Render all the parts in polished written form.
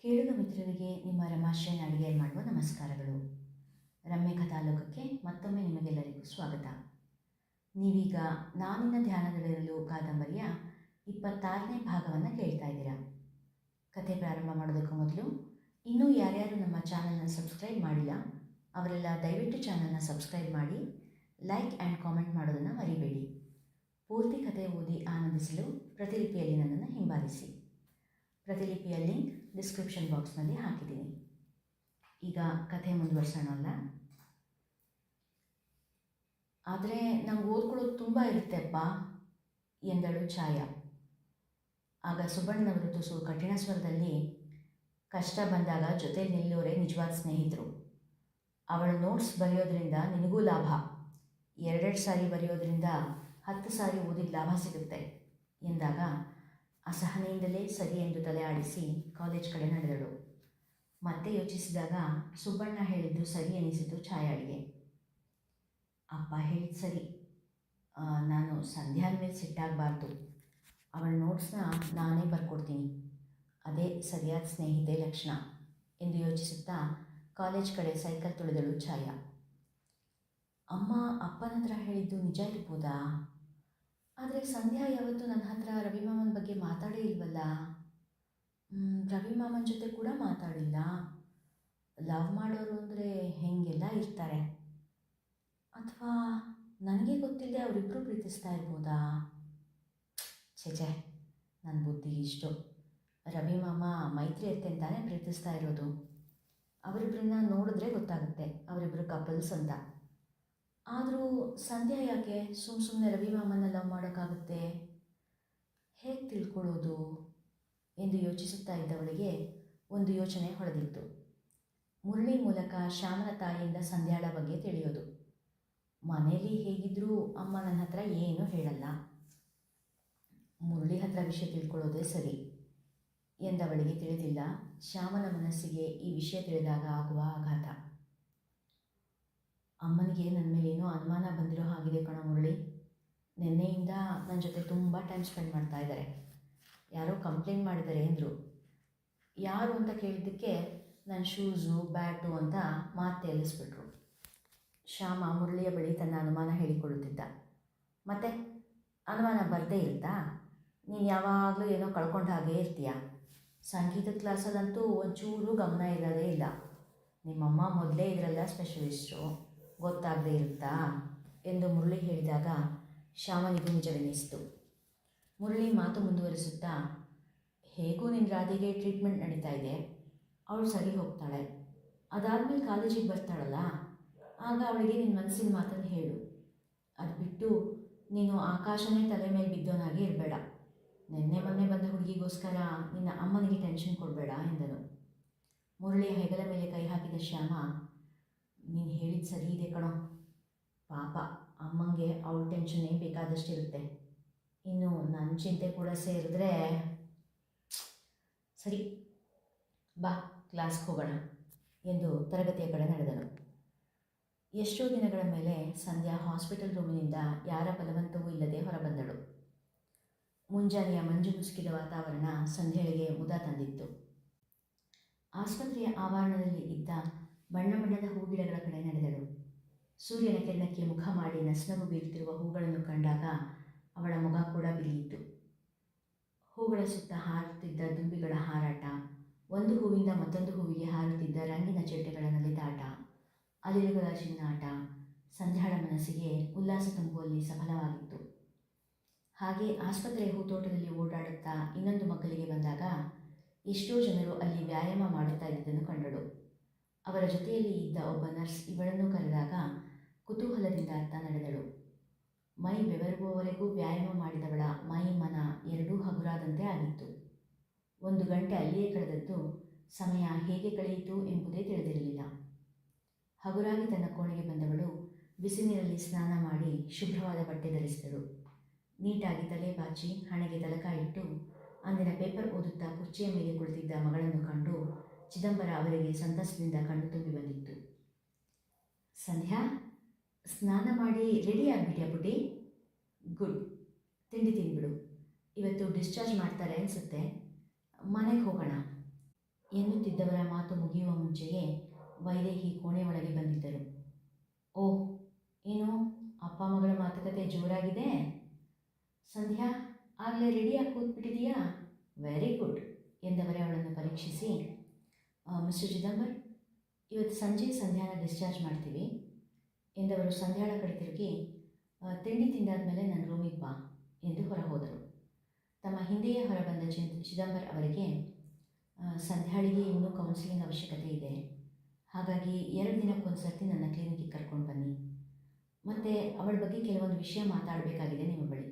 ಕೇಳುಗ ಮಿತ್ರರಿಗೆ ನಿಮ್ಮ ರಮಾಶ್ರಯನ ಅಡುಗೆ ಮಾಡುವ ನಮಸ್ಕಾರಗಳು. ರಮ್ಯ ಕಥಾಲೋಕಕ್ಕೆ ಮತ್ತೊಮ್ಮೆ ನಿಮಗೆಲ್ಲರಿಗೂ ಸ್ವಾಗತ. ನೀವೀಗ ನಾನಿನ ಧ್ಯಾನದಲ್ಲಿರಲು ಕಾದಂಬರಿಯ 26ನೇ ಭಾಗವನ್ನು ಕೇಳ್ತಾ ಇದ್ದೀರಾ. ಕಥೆ ಪ್ರಾರಂಭ ಮಾಡೋದಕ್ಕೂ ಮೊದಲು ಇನ್ನೂ ಯಾರ್ಯಾರು ನಮ್ಮ ಚಾನಲ್ನ ಸಬ್ಸ್ಕ್ರೈಬ್ ಮಾಡಿಲ್ಲ ಅವರೆಲ್ಲ ದಯವಿಟ್ಟು ಚಾನಲ್ನ ಸಬ್ಸ್ಕ್ರೈಬ್ ಮಾಡಿ, ಲೈಕ್ ಆ್ಯಂಡ್ ಕಾಮೆಂಟ್ ಮಾಡೋದನ್ನು ಮರಿಬೇಡಿ. ಪೂರ್ತಿ ಕಥೆ ಓದಿ ಆನಂದಿಸಲು ಪ್ರತಿಲಿಪಿಯಲ್ಲಿ ನನ್ನನ್ನು ಹಿಂಬಾಲಿಸಿ. ಪ್ರತಿಲಿಪಿಯ ಲಿಂಕ್ ಡಿಸ್ಕ್ರಿಪ್ಷನ್ ಬಾಕ್ಸ್ನಲ್ಲಿ ಹಾಕಿದ್ದೀನಿ. ಈಗ ಕಥೆ ಮುಂದುವರ್ಸೋಣ ಅಲ್ಲ. ಆದರೆ ನಂಗೆ ಓದ್ಕೊಳ್ಳೋದು ತುಂಬ ಇರುತ್ತೆಪ್ಪ ಎಂದಳು ಛಾಯಾ. ಆಗ ಸುಬ್ಬಣ್ಣನವರು ತುಸು ಕಠಿಣ ಸ್ವರದಲ್ಲಿ, ಕಷ್ಟ ಬಂದಾಗ ಜೊತೆ ನಿಲ್ಲೋರೆ ನಿಜವಾದ ಸ್ನೇಹಿತರು. ಅವಳ ನೋಟ್ಸ್ ಬರೆಯೋದ್ರಿಂದ ನಿನಗೂ ಲಾಭ, 2 ಸಾರಿ ಬರೆಯೋದ್ರಿಂದ 10 ಸಾರಿ ಓದಿದ ಲಾಭ ಸಿಗುತ್ತೆ ಎಂದಾಗ ಅಸಹನೆಯಿಂದಲೇ ಸರಿ ಎಂದು ತಲೆ ಆಡಿಸಿ ಕಾಲೇಜ್ ಕಡೆ ನಡೆದಳು. ಮತ್ತೆ ಯೋಚಿಸಿದಾಗ ಸುಬ್ಬಣ್ಣ ಹೇಳಿದ್ದು ಸರಿ ಎನಿಸಿತು ಛಾಯಾಳಿಗೆ. ಅಪ್ಪ ಹೇಳಿದ್ದು ಸರಿ, ನಾನು ಸಂಧ್ಯಾನ ಮೇಲೆ ಸಿಟ್ಟಾಗಬಾರ್ದು. ಅವಳ ನೋಟ್ಸ್ನ ನಾನೇ ಬರ್ಕೊಡ್ತೀನಿ, ಅದೇ ಸರಿಯಾದ ಸ್ನೇಹಿತೆ ಲಕ್ಷಣ ಎಂದು ಯೋಚಿಸುತ್ತಾ ಕಾಲೇಜ್ ಕಡೆ ಸೈಕಲ್ ತುಳಿದಳು ಛಾಯಾ. ಅಮ್ಮ ಅಪ್ಪನ ಹತ್ರ ಹೇಳಿದ್ದು ನಿಜ ಇರ್ಬೋದಾ? ಆದರೆ ಸಂಧ್ಯಾ ಯಾವತ್ತೂ ನನ್ನ ಹತ್ರ ರವಿಮಾಮನ ಬಗ್ಗೆ ಮಾತಾಡೇ ಇಲ್ವಲ್ಲ. ರವಿಮಾಮನ ಜೊತೆ ಕೂಡ ಮಾತಾಡಿಲ್ಲ. ಲವ್ ಮಾಡೋರು ಅಂದರೆ ಹೇಗೆಲ್ಲ ಇರ್ತಾರೆ. ಅಥವಾ ನನಗೆ ಗೊತ್ತಿಲ್ಲದೆ ಅವರಿಬ್ಬರು ಪ್ರೀತಿಸ್ತಾ ಇರ್ಬೋದಾ? ಛೇ, ನನ್ನ ಬುದ್ಧಿ ಇಷ್ಟು. ರವಿಮಾಮ ಮೈತ್ರಿ ಅತ್ತೆ ಅಂತಾನೆ ಪ್ರೀತಿಸ್ತಾ ಇರೋದು. ಅವರಿಬ್ಬರನ್ನ ನೋಡಿದ್ರೆ ಗೊತ್ತಾಗುತ್ತೆ ಅವರಿಬ್ಬರು ಕಪಲ್ಸ್ ಅಂತ. ಆದರೂ ಸಂಧ್ಯಾ ಯಾಕೆ ಸುಮ್ಮನೆ ರವಿಮಾಮನ ಲವ್ ಮಾಡೋಕ್ಕಾಗುತ್ತೆ? ಹೇಗೆ ತಿಳ್ಕೊಳ್ಳೋದು ಎಂದು ಯೋಚಿಸುತ್ತಾ ಇದ್ದವಳಿಗೆ ಒಂದು ಯೋಚನೆ ಹೊಳೆದಿತ್ತು. ಮುರಳಿ ಮೂಲಕ ಶ್ಯಾಮನ ತಾಯಿಯಿಂದ ಸಂಧ್ಯಾಳ ಬಗ್ಗೆ ತಿಳಿಯೋದು. ಮನೇಲಿ ಹೇಗಿದ್ದರೂ ಅಮ್ಮ ನನ್ನ ಹತ್ರ ಏನೂ ಹೇಳಲ್ಲ, ಮುರಳಿ ಹತ್ರ ವಿಷಯ ತಿಳ್ಕೊಳ್ಳೋದೇ ಸರಿ ಎಂದವಳಿಗೆ ತಿಳಿದಿಲ್ಲ ಶ್ಯಾಮನ ಮನಸ್ಸಿಗೆ ಈ ವಿಷಯ ತಿಳಿದಾಗ ಆಗುವ ಆಘಾತ. ಅಮ್ಮನಿಗೆ ನನ್ನ ಮೇಲೆ ಏನೋ ಅನುಮಾನ ಬಂದಿರೋ ಹಾಗಿದೆ ಕಣೋ ಮುರಳಿ. ನಿನ್ನೆಯಿಂದ ನನ್ನ ಜೊತೆ ತುಂಬ ಟೈಮ್ ಸ್ಪೆಂಡ್ ಮಾಡ್ತಾ ಇದ್ದಾರೆ. ಯಾರೋ ಕಂಪ್ಲೇಂಟ್ ಮಾಡಿದ್ದಾರೆ ಅಂದರು. ಯಾರು ಅಂತ ಕೇಳಿದ್ದಕ್ಕೆ ನನ್ನ ಶೂಸು ಬ್ಯಾಟು ಅಂತ ಮಾತು ಎಲ್ಲಿಸ್ಬಿಟ್ರು. ಶ್ಯಾಮ ಮುರಳಿಯ ಬಳಿ ತನ್ನ ಅನುಮಾನ ಹೇಳಿಕೊಳ್ಳುತ್ತಿದ್ದ. ಮತ್ತೆ ಅನುಮಾನ ಬರದೇ ಇರುತ್ತಾ? ನೀನು ಯಾವಾಗಲೂ ಏನೋ ಕಳ್ಕೊಂಡು ಹಾಗೇ ಇರ್ತೀಯ. ಸಂಗೀತ ಕ್ಲಾಸಲ್ಲಂತೂ ಒಂಚೂರು ಗಮನ ಇರೋದೇ ಇಲ್ಲ. ನಿಮ್ಮಮ್ಮ ಮೊದಲೇ ಇದರೆಲ್ಲ ಸ್ಪೆಷಲಿಸ್ಟು, ಗೊತ್ತಾಗದೇ ಇರುತ್ತಾ ಎಂದು ಮುರಳಿ ಹೇಳಿದಾಗ ಶ್ಯಾಮನಿಗೂ ನಿಜವೆನಿಸಿತು. ಮುರಳಿ ಮಾತು ಮುಂದುವರಿಸುತ್ತಾ, ಹೇಗೂ ನಿನ್ನ ರಾಧೆಗೆ ಟ್ರೀಟ್ಮೆಂಟ್ ನಡೀತಾ ಇದೆ, ಅವಳು ಸರಿ ಹೋಗ್ತಾಳೆ. ಅದಾದಮೇಲೆ ಕಾಲೇಜಿಗೆ ಬರ್ತಾಳಲ್ಲ, ಆಗ ಅವಳಿಗೆ ನಿನ್ನ ಮನಸ್ಸಿನ ಮಾತನ್ನು ಹೇಳು. ಅದು ಬಿಟ್ಟು ನೀನು ಆಕಾಶನೇ ತಲೆ ಮೇಲೆ ಬಿದ್ದೋನಾಗಿ ಇರಬೇಡ. ಮೊನ್ನೆ ಬಂದ ಹುಡುಗಿಗೋಸ್ಕರ ನಿನ್ನ ಅಮ್ಮನಿಗೆ ಟೆನ್ಷನ್ ಕೊಡಬೇಡ ಎಂದನು. ಮುರಳಿಯ ಹೆಗಲ ಮೇಲೆ ಕೈ ಹಾಕಿದ ಶ್ಯಾಮ, ನೀನು ಹೇಳಿದ್ದು ಸರಿ ಇದೆ ಕಣೋ. ಪಾಪ ಅಮ್ಮಂಗೆ ಅವಳ ಟೆನ್ಷನ್ನೇ ಬೇಕಾದಷ್ಟಿರುತ್ತೆ. ಇನ್ನು ನನ್ನ ಚಿಂತೆ ಕೂಡ ಸೇರಿದ್ರೆ ಸರಿ, ಬಾ ಕ್ಲಾಸ್ಗೆ ಹೋಗೋಣ ಎಂದು ತರಗತಿಯ ಕಡೆ ನಡೆದನು. ಎಷ್ಟೋ ದಿನಗಳ ಮೇಲೆ ಸಂಧ್ಯಾ ಹಾಸ್ಪಿಟಲ್ ರೂಮಿನಿಂದ ಯಾರ ಬಲವಂತವೂ ಇಲ್ಲದೆ ಹೊರಬಂದಳು. ಮುಂಜಾನೆಯ ಮಂಜು ಮುಸುಕಿದ ವಾತಾವರಣ ಸಂಧ್ಯೆಗೆ ಮುದ ತಂದಿತ್ತು. ಆಸ್ಪತ್ರೆಯ ಆವರಣದಲ್ಲಿ ಇದ್ದ ಬಣ್ಣ ಬಣ್ಣದ ಹೂಗಿಡಗಳ ಕಡೆ ನಡೆದಳು. ಸೂರ್ಯನ ಕಿರಣಕ್ಕೆ ಮುಖ ಮಾಡಿ ನಸನಗು ಬೀರುತ್ತಿರುವ ಹೂಗಳನ್ನು ಕಂಡಾಗ ಅವಳ ಮುಖ ಕೂಡ ಬಿರಿಯಿತು. ಹೂಗಳ ಸುತ್ತ ಹಾರುತ್ತಿದ್ದ ದುಂಬಿಗಳ ಹಾರಾಟ, ಒಂದು ಹೂವಿಂದ ಮತ್ತೊಂದು ಹೂವಿಗೆ ಹಾರುತ್ತಿದ್ದ ರಂಗಿನ ಚೆಟ್ಟೆಗಳ ನಲಿದಾಟ, ಅಲಿಲುಗಳ ಚಿನ್ನಾಟ ಸಂಧ್ಯಾಳ ಮನಸ್ಸಿಗೆ ಉಲ್ಲಾಸ ತುಂಬುವಲ್ಲಿ ಸಫಲವಾಗಿತ್ತು. ಹಾಗೆ ಆಸ್ಪತ್ರೆಯ ಹೂತೋಟದಲ್ಲಿ ಓಡಾಡುತ್ತಾ ಇನ್ನೊಂದು ಮಗ್ಗಲಿಗೆ ಬಂದಾಗ ಎಷ್ಟೋ ಜನರು ಅಲ್ಲಿ ವ್ಯಾಯಾಮ ಮಾಡುತ್ತಾ ಇದ್ದುದನ್ನು ಕಂಡಳು. ಅವರ ಜೊತೆಯಲ್ಲಿ ಇದ್ದ ಒಬ್ಬ ನರ್ಸ್ ಇವಳನ್ನು ಕರೆದಾಗ ಕುತೂಹಲದಿಂದ ಅತ್ತ ನಡೆದಳು. ಮೈ ಬೆವರುವವರೆಗೂ ವ್ಯಾಯಾಮ ಮಾಡಿದವಳ ಮೈ ಮನ ಎರಡೂ ಹಗುರಾದಂತೆ ಆಗಿತ್ತು. 1 ಗಂಟೆ ಅಲ್ಲಿಯೇ ಕಳೆದದ್ದು ಸಮಯ ಹೇಗೆ ಕಳೆಯಿತು ಎಂಬುದೇ ತಿಳಿದಿರಲಿಲ್ಲ. ಹಗುರಾಗಿ ತನ್ನ ಕೋಣೆಗೆ ಬಂದವಳು ಬಿಸಿ ನೀರಲ್ಲಿ ಸ್ನಾನ ಮಾಡಿ ಶುಭ್ರವಾದ ಬಟ್ಟೆ ಧರಿಸಿದಳು. ನೀಟಾಗಿ ತಲೆ ಬಾಚಿ ಹಣೆಗೆ ತಲಕ ಇಟ್ಟು ಅಂದಿನ ಪೇಪರ್ ಓದುತ್ತಾ ಕುರ್ಚಿಯ ಮೇಲೆ ಕುಳಿತಿದ್ದ ಮಗಳನ್ನು ಕಂಡು ಚಿದಂಬರ ಅವರಿಗೆ ಸಂತಸದಿಂದ ಕಣ್ಣು ತುಂಬಿ ಬಂದಿತ್ತು. ಸಂಧ್ಯಾ, ಸ್ನಾನ ಮಾಡಿ ರೆಡಿ ಆಗಿಬಿಟ್ಯಾ ಪುಟಿ? ಗುಡ್, ತಿಂಡಿ ತಿಂದ್ಬಿಡು. ಇವತ್ತು ಡಿಸ್ಚಾರ್ಜ್ ಮಾಡ್ತಾರೆ ಅನಿಸುತ್ತೆ, ಮನೆಗೆ ಹೋಗೋಣ. ಎನ್ನುತ್ತಿದ್ದವರ ಮಾತು ಮುಗಿಯುವ ಮುಂಚೆಯೇ ವೈದೇಹಿ ಕೋಣೆ ಒಳಗೆ ಬಂದಿದ್ದರು. ಓಹ್, ಏನು ಅಪ್ಪ ಮಗಳ ಮಾತುಕತೆ ಜೋರಾಗಿದೆ. ಸಂಧ್ಯಾ, ಆಗಲೇ ರೆಡಿಯಾಗಿ ಕೂತ್ಬಿಟ್ಟಿದೆಯಾ? ವೆರಿ ಗುಡ್ ಎಂದವರೇ ಅವಳನ್ನು ಪರೀಕ್ಷಿಸಿ, ಮಿಸ್ಟರ್ ಚಿದಂಬರ್, ಇವತ್ತು ಸಂಜೆ ಸಂಧ್ಯಾನ ಡಿಸ್ಚಾರ್ಜ್ ಮಾಡ್ತೀವಿ ಎಂದವರು ಸಂಧ್ಯಾಳ ಕಡೆ ತಿರುಗಿ, ತಿಂಡಿ ತಿಂದಾದ ಮೇಲೆ ನನ್ನ ರೂಮಿಗೆ ಬಾ ಎಂದು ಹೊರ ಹೋದರು. ತಮ್ಮ ಹಿಂದೆಯೇ ಹೊರಬಂದ ಚಿದಂಬರ್ ಅವರಿಗೆ, ಸಂಧ್ಯಾಳಿಗೆ ಇನ್ನೂ ಕೌನ್ಸಿಲಿಂಗ್ ಅವಶ್ಯಕತೆ ಇದೆ, ಹಾಗಾಗಿ 2 ದಿನಕ್ಕೊಂದು ಸರ್ತಿ ನನ್ನ ಕ್ಲಿನಿಕ್ಗೆ ಕರ್ಕೊಂಡು ಬನ್ನಿ, ಮತ್ತು ಅವಳ ಬಗ್ಗೆ ಕೆಲವೊಂದು ವಿಷಯ ಮಾತಾಡಬೇಕಾಗಿದೆ ನಿಮ್ಮ ಬಳಿ.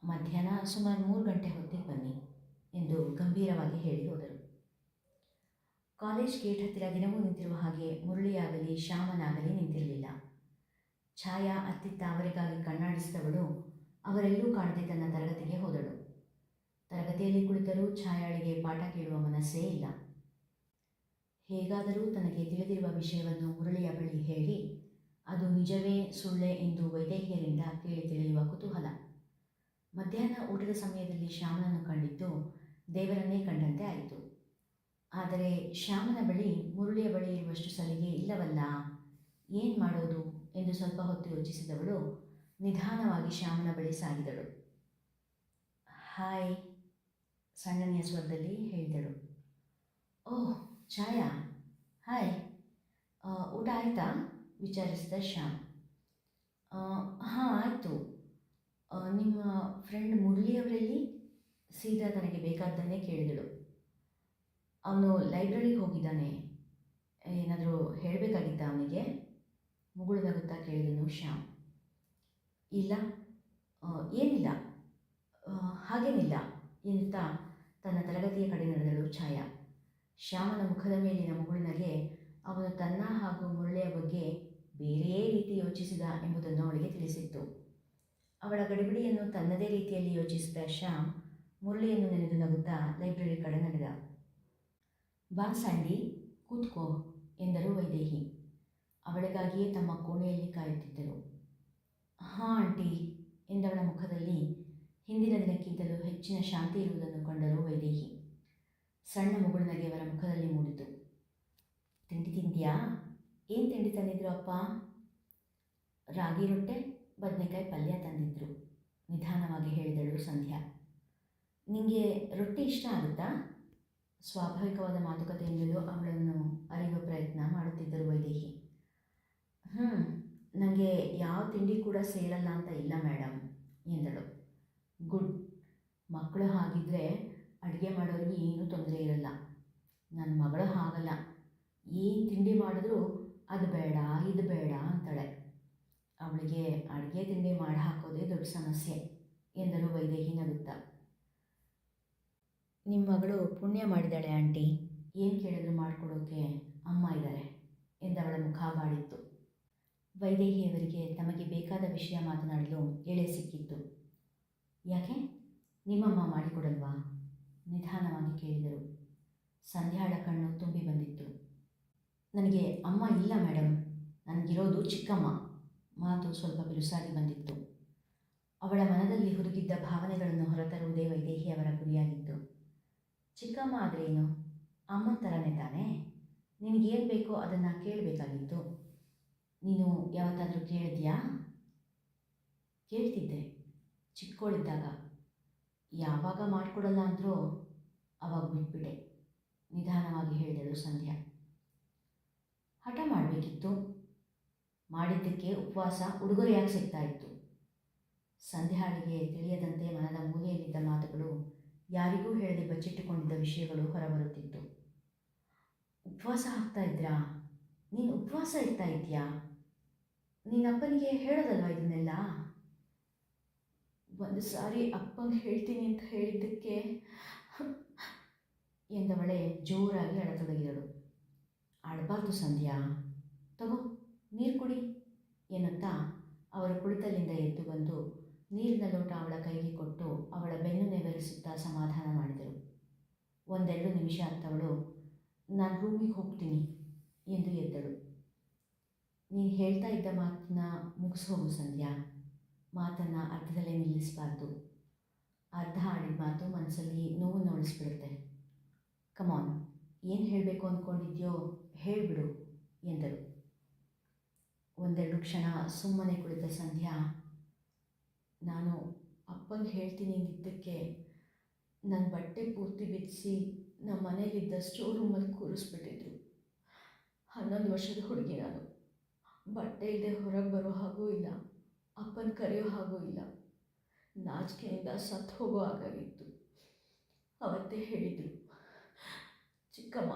ಮಧ್ಯಾಹ್ನ ಸುಮಾರು 3 ಗಂಟೆ ಹೊತ್ತಿಗೆ ಬನ್ನಿ ಎಂದು ಗಂಭೀರವಾಗಿ ಹೇಳಿ ಹೋದರು. ಕಾಲೇಜ್ ಗೇಟ್ ಹತ್ತಿರ ದಿನವೂ ನಿಂತಿರುವ ಹಾಗೆ ಮುರಳಿಯಾಗಲಿ ಶ್ಯಾಮನಾಗಲಿ ನಿಂತಿರಲಿಲ್ಲ. ಛಾಯಾ ಅತ್ತಿತ್ತ ಅವರಿಗಾಗಿ ಕಣ್ಣಾಡಿಸಿದವಳು ಅವರೆಲ್ಲೂ ಕಾಣದೆ ತನ್ನ ತರಗತಿಗೆ ಹೋದಳು. ತರಗತಿಯಲ್ಲಿ ಕುಳಿತರೂ ಛಾಯಾಳಿಗೆ ಪಾಠ ಕೇಳುವ ಮನಸ್ಸೇ ಇಲ್ಲ. ಹೇಗಾದರೂ ತನಗೆ ತಿಳಿದಿರುವ ವಿಷಯವನ್ನು ಮುರಳಿಯ ಬಳಿ ಹೇಳಿ ಅದು ನಿಜವೇ ಸುಳ್ಳೆ ಎಂದು ವೈದೇಹಿಯರಿಂದ ಕೇಳಿ ತಿಳಿಯುವ ಕುತೂಹಲ. ಮಧ್ಯಾಹ್ನ ಊಟದ ಸಮಯದಲ್ಲಿ ಶ್ಯಾಮನನ್ನು ಕಂಡಿದ್ದು ದೇವರನ್ನೇ ಕಂಡಂತೆ ಆಯಿತು. ಆದರೆ ಶ್ಯಾಮನ ಬಳಿ ಮುರಳಿಯ ಬಳಿ ಇರುವಷ್ಟು ಸಲಿಗೆ ಇಲ್ಲವಲ್ಲ, ಏನು ಮಾಡೋದು ಎಂದು ಸ್ವಲ್ಪ ಹೊತ್ತು ಯೋಚಿಸಿದವಳು ನಿಧಾನವಾಗಿ ಶ್ಯಾಮನ ಬಳಿ ಸಾಗಿದಳು. ಹಾಯ್, ಸಣ್ಣನೆಯ ಸ್ವರದಲ್ಲಿ ಹೇಳಿದಳು. ಓಹ್ ಛಾಯಾ, ಹಾಯ್, ಊಟ ಆಯಿತಾ ವಿಚಾರಿಸಿದ ಶ್ಯಾಮ್. ಹಾಂ ಆಯಿತು. ನಿಮ್ಮ ಫ್ರೆಂಡ್ ಮುರಳಿಯವರಲ್ಲಿ ಸೀದಾ ತನಗೆ ಬೇಕಾದ್ದನ್ನೇ ಕೇಳಿದಳು. ಅವನು ಲೈಬ್ರರಿಗೆ ಹೋಗಿದ್ದಾನೆ, ಏನಾದರೂ ಹೇಳಬೇಕಾಗಿತ್ತ ಅವನಿಗೆ? ಮುಗುಳು ನಗುತ್ತಾ ಕೇಳಿದನು ಶ್ಯಾಮ್. ಇಲ್ಲ, ಏನಿಲ್ಲ, ಹಾಗೇನಿಲ್ಲ ಎನ್ನುತ್ತಾ ತನ್ನ ತರಗತಿಯ ಕಡೆ ನಡೆದಳು ಛಾಯಾ. ಶ್ಯಾಮನ ಮುಖದ ಮೇಲಿನ ಮುಗುಳಿನಗೆ ಅವನು ತನ್ನ ಹಾಗೂ ಮುರಳಿಯ ಬಗ್ಗೆ ಬೇರೆಯೇ ರೀತಿ ಯೋಚಿಸಿದ ಎಂಬುದನ್ನು ಅವಳಿಗೆ ತಿಳಿಸಿತ್ತು. ಅವಳ ಗಡಿಬಿಡಿಯನ್ನು ತನ್ನದೇ ರೀತಿಯಲ್ಲಿ ಯೋಚಿಸಿದ ಶ್ಯಾಮ್ ಮುರಳಿಯನ್ನು ನೆನೆದು ನಗುತ್ತಾ ಲೈಬ್ರರಿ ಕಡೆ ನಡೆದ. ಬಾ ಸ್ಯಾಂಡಿ, ಕೂತ್ಕೋ ಎಂದರು ವೈದೇಹಿ. ಅವಳಿಗಾಗಿಯೇ ತಮ್ಮ ಕೋಣೆಯಲ್ಲಿ ಕಾಯುತ್ತಿದ್ದರು. ಹಾಂ ಆಂಟಿ ಎಂದವಳ ಮುಖದಲ್ಲಿ ಹಿಂದಿನ ದಿನಕ್ಕಿಂತಲೂ ಹೆಚ್ಚಿನ ಶಾಂತಿ ಇರುವುದನ್ನು ಕಂಡರು ವೈದೇಹಿ. ಸಣ್ಣ ಮುಗುಳಿನಗೆ ಅವರ ಮುಖದಲ್ಲಿ ಮೂಡಿತು. ತಿಂಡಿ ತಿಂದ್ಯಾ? ಏನು ತಿಂಡಿ ತಂದಿದ್ರು ಅಪ್ಪ? ರಾಗಿ ರೊಟ್ಟೆ, ಬದನೆಕಾಯಿ ಪಲ್ಯ ತಂದಿದ್ರು ನಿಧಾನವಾಗಿ ಹೇಳಿದಳು ಸಂಧ್ಯಾ. ನಿಮಗೆ ರೊಟ್ಟಿ ಇಷ್ಟ ಆಗುತ್ತಾ? ಸ್ವಾಭಾವಿಕವಾದ ಮಾತುಕತೆಯಿಂದಲೂ ಅವಳನ್ನು ಅರಿಯುವ ಪ್ರಯತ್ನ ಮಾಡುತ್ತಿದ್ದರು ವೈದೇಹಿ. ನನಗೆ ಯಾವ ತಿಂಡಿ ಕೂಡ ಸೇರಲ್ಲ ಅಂತ ಇಲ್ಲ ಮೇಡಮ್ ಎಂದಳು. ಗುಡ್, ಮಕ್ಕಳು ಹಾಗಿದ್ದರೆ ಅಡುಗೆ ಮಾಡೋರಿಗೆ ಏನೂ ತೊಂದರೆ ಇರಲ್ಲ. ನನ್ನ ಮಗಳು ಹಾಗಲ್ಲ, ಏನು ತಿಂಡಿ ಮಾಡಿದ್ರೂ ಅದು ಬೇಡ ಇದು ಬೇಡ ಅಂತಾಳೆ. ಅವಳಿಗೆ ಅಡುಗೆ ತಿಂಡಿ ಮಾಡಿ ಹಾಕೋದೇ ದೊಡ್ಡ ಸಮಸ್ಯೆ ಎಂದರು ವೈದೇಹಿ ನಗುತ್ತಾ. ನಿಮ್ಮ ಮಗಳು ಪುಣ್ಯ ಮಾಡಿದ್ದಾಳೆ ಆಂಟಿ, ಏನು ಕೇಳಿದ್ರು ಮಾಡಿಕೊಡೋಕೆ ಅಮ್ಮ ಇದ್ದಾರೆ ಎಂದವಳ ಮುಖ ಬಾಡಿತ್ತು. ವೈದೇಹಿಯವರಿಗೆ ತಮಗೆ ಬೇಕಾದ ವಿಷಯ ಮಾತನಾಡಲು ಎಳೆ ಸಿಕ್ಕಿತ್ತು. ಯಾಕೆ, ನಿಮ್ಮಮ್ಮ ಮಾಡಿಕೊಡಲ್ವಾ ನಿಧಾನವಾಗಿ ಕೇಳಿದರು. ಸಂಧ್ಯಾಳ ಕಣ್ಣು ತುಂಬಿ ಬಂದಿತ್ತು. ನನಗೆ ಅಮ್ಮ ಇಲ್ಲ ಮೇಡಮ್, ನನಗಿರೋದು ಚಿಕ್ಕಮ್ಮ. ಮಾತು ಸ್ವಲ್ಪ ಬಿರುಸಾಗಿ ಬಂದಿತ್ತು. ಅವಳ ಮನದಲ್ಲಿ ಹುದುಗಿದ್ದ ಭಾವನೆಗಳನ್ನು ಹೊರತರುವುದೇ ವೈದೇಹಿಯವರ ಗುರಿಯಾಗಿತ್ತು. ಚಿಕ್ಕಮ್ಮ ಆದರೇನು, ಅಮ್ಮನ ಥರನೇ ತಾನೇ, ನಿನಗೇನು ಬೇಕೋ ಅದನ್ನು ಕೇಳಬೇಕಾಗಿತ್ತು. ನೀನು ಯಾವತ್ತಾದರೂ ಕೇಳಿದ್ಯಾ? ಕೇಳ್ತಿದ್ದೆ ಚಿಕ್ಕವಳಿದ್ದಾಗ. ಯಾವಾಗ ಮಾಡಿಕೊಡಲ್ಲ ಅಂದರೂ ಅವಾಗ ಬಿಟ್ಬಿಟ್ಟೆ ನಿಧಾನವಾಗಿ ಹೇಳಿದಳು ಸಂಧ್ಯಾ. ಹಠ ಮಾಡಬೇಕಿತ್ತು, ಮಾಡಿದ್ದಕ್ಕೆ ಉಪವಾಸ ಉಡುಗೊರೆಯಾಗಿ ಸಿಗ್ತಾ ಇತ್ತು. ಸಂಧ್ಯಾಳಿಗೆ ತಿಳಿಯದಂತೆ ಮನದ ಮೂಲೆಯಲ್ಲಿದ್ದ ಮಾತುಗಳು, ಯಾರಿಗೂ ಹೇಳದೆ ಬಚ್ಚಿಟ್ಟುಕೊಂಡಿದ್ದ ವಿಷಯಗಳು ಹೊರಬರುತ್ತಿತ್ತು. ಉಪವಾಸ ಆಗ್ತಾ ಇದ್ರಾ? ನೀನು ಉಪವಾಸ ಇರ್ತಾ ಇದೆಯಾ? ನಿನ್ನಪ್ಪನಿಗೆ ಹೇಳೋದಲ್ವ ಇದನ್ನೆಲ್ಲ? ಒಂದು ಸಾರಿ ಅಪ್ಪಂಗೆ ಹೇಳ್ತೀನಿ ಅಂತ ಹೇಳಿದ್ದಕ್ಕೆ ಎಂದವಳೆ ಜೋರಾಗಿ ಅಳತೊಡಗಿದಳು. ಅಳಬಾರ್ದು ಸಂಧ್ಯಾ, ತಗೋ ನೀರು ಕುಡಿ ಎನ್ನುತ್ತಾ ಅವರು ಕುಳಿತಲ್ಲಿಂದ ಎದ್ದು ಬಂದು ನೀರಿನ ಲೋಟ ಅವಳ ಕೈಗೆ ಕೊಟ್ಟು ಅವಳ ಬೆನ್ನು ನೆವರಿಸುತ್ತಾ ಸಮಾಧಾನ ಮಾಡಿದರು. 1-2 ನಿಮಿಷ ಅತ್ತವಳು, ನಾನು ರೂಮಿಗೆ ಹೋಗ್ತೀನಿ ಎಂದು ಎದ್ದಳು. ನೀನು ಹೇಳ್ತಾ ಇದ್ದ ಮಾತನ್ನ ಮುಗಿಸೋಗು ಸಂಧ್ಯಾ, ಮಾತನ್ನು ಅರ್ಧದಲ್ಲೇ ನಿಲ್ಲಿಸಬಾರ್ದು. ಅರ್ಧ ಆಡಿದ ಮಾತು ಮನಸ್ಸಲ್ಲಿ ನೋವನ್ನು ಉಳಿಸ್ಬಿಡುತ್ತೆ. ಕಮಾನ್, ಏನು ಹೇಳಬೇಕು ಅಂದ್ಕೊಂಡಿದ್ಯೋ ಹೇಳಿಬಿಡು ಎಂದರು. ಒಂದೆರಡು ಕ್ಷಣ ಸುಮ್ಮನೆ ಕುಳಿತ ಸಂಧ್ಯಾ, ನಾನು ಅಪ್ಪಂಗೆ ಹೇಳ್ತೀನಿ ಅಂದಿದ್ದಕ್ಕೆ ನನ್ನ ಬಟ್ಟೆ ಪೂರ್ತಿ ಬಿಡಿಸಿ ನಮ್ಮ ಮನೇಲಿದ್ದ ಸ್ಟೋರ್ ರೂಮಲ್ಲಿ ಕೂರಿಸ್ಬಿಟ್ಟಿದ್ರು. 11 ವರ್ಷದ ಹುಡುಗಿ ನಾನು. ಬಟ್ಟೆ ಇಲ್ಲದೆ ಹೊರಗೆ ಬರೋ ಹಾಗೂ ಇಲ್ಲ, ಅಪ್ಪನ ಕರೆಯೋ ಹಾಗೂ ಇಲ್ಲ. ನಾಚಿಕೆಯಿಂದ ಸತ್ತು ಹೋಗೋ ಹಾಗಾಗಿತ್ತು. ಅವತ್ತೇ ಹೇಳಿದರು ಚಿಕ್ಕಮ್ಮ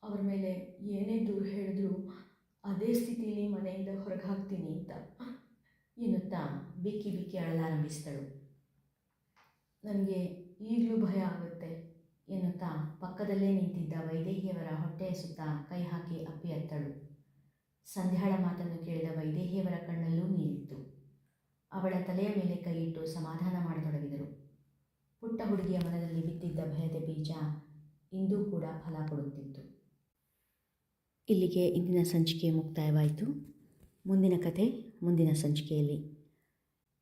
ಅವ್ರ ಮೇಲೆ ಏನೇ ದೂರು ಹೇಳಿದ್ರು ಅದೇ ಸ್ಥಿತಿಯಲ್ಲಿ ಮನೆಯಿಂದ ಹೊರಗೆ ಹಾಕ್ತೀನಿ ಅಂತ ಎನ್ನುತ್ತಾ ಬಿಕ್ಕಿ ಬಿಕ್ಕಿ ಅಳಲಾರಂಭಿಸಿದಳು. ನನಗೆ ಈಗಲೂ ಭಯ ಆಗುತ್ತೆ ಎನ್ನುತ್ತಾ ಪಕ್ಕದಲ್ಲೇ ನಿಂತಿದ್ದ ವೈದೇಹಿಯವರ ಹೊಟ್ಟೆಯ ಸುತ್ತ ಕೈ ಹಾಕಿ ಅಪ್ಪಿ ಅತ್ತಳು. ಸಂಧ್ಯಾಳ ಮಾತನ್ನು ಕೇಳಿದ ವೈದೇಹಿಯವರ ಕಣ್ಣಲ್ಲೂ ನೀರಿತ್ತು. ಅವಳ ತಲೆಯ ಮೇಲೆ ಕೈಯಿಟ್ಟು ಸಮಾಧಾನ ಮಾಡತೊಡಗಿದರು. ಪುಟ್ಟ ಹುಡುಗಿಯ ಮನದಲ್ಲಿ ಬಿತ್ತಿದ್ದ ಭಯದ ಬೀಜ ಇಂದೂ ಕೂಡ ಫಲ ಕೊಡುತ್ತಿತ್ತು. ಇಲ್ಲಿಗೆ ಇಂದಿನ ಸಂಚಿಕೆ ಮುಕ್ತಾಯವಾಯಿತು. ಮುಂದಿನ ಕಥೆ ಮುಂದಿನ ಸಂಚಿಕೆಯಲ್ಲಿ.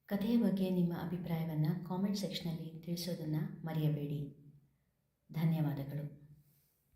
ಕಥೆಯ ಬಗ್ಗೆ ನಿಮ್ಮ ಅಭಿಪ್ರಾಯವನ್ನು ಕಾಮೆಂಟ್ ಸೆಕ್ಷನಲ್ಲಿ ತಿಳಿಸೋದನ್ನು ಮರೆಯಬೇಡಿ. ಧನ್ಯವಾದಗಳು.